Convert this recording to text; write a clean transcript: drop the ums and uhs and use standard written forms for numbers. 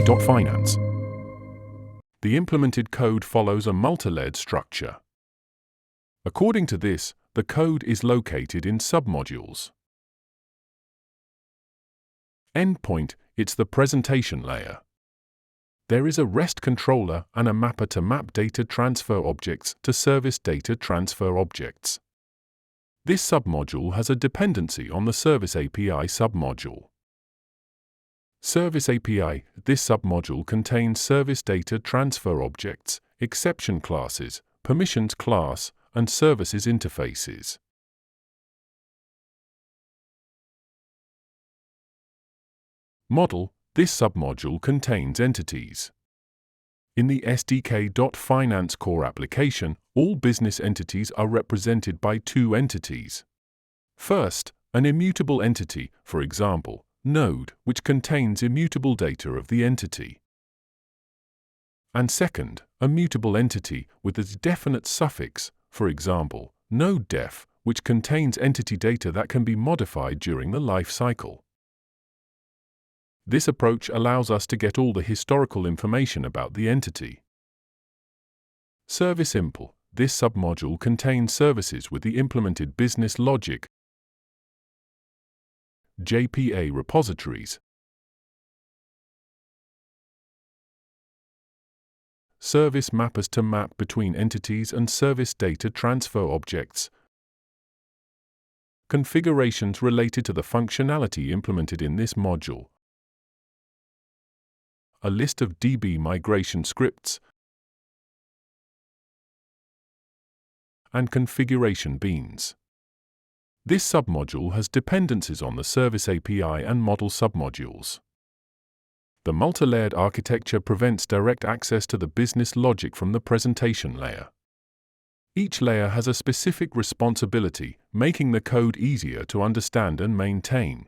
SDK.finance. The implemented code follows a multi-layered structure. According to this, the code is located in submodules. Endpoint, it's the presentation layer. There is a REST controller and a mapper to map data transfer objects to service data transfer objects. This submodule has a dependency on the Service API submodule. Service API, this submodule contains service data transfer objects, exception classes, permissions class, and services interfaces. Model, this submodule contains entities. In the SDK.finance Core Application, all business entities are represented by two entities. First, an immutable entity, for example, node, which contains immutable data of the entity. And second, a mutable entity with a definite suffix, for example, node_def, which contains entity data that can be modified during the life cycle. This approach allows us to get all the historical information about the entity. Service Impl, this submodule contains services with the implemented business logic, JPA repositories, service mappers to map between entities and service data transfer objects, configurations related to the functionality implemented in this module, a list of DB migration scripts, and configuration beans. This submodule has dependencies on the Service API and model submodules. The multi-layered architecture prevents direct access to the business logic from the presentation layer. Each layer has a specific responsibility, making the code easier to understand and maintain.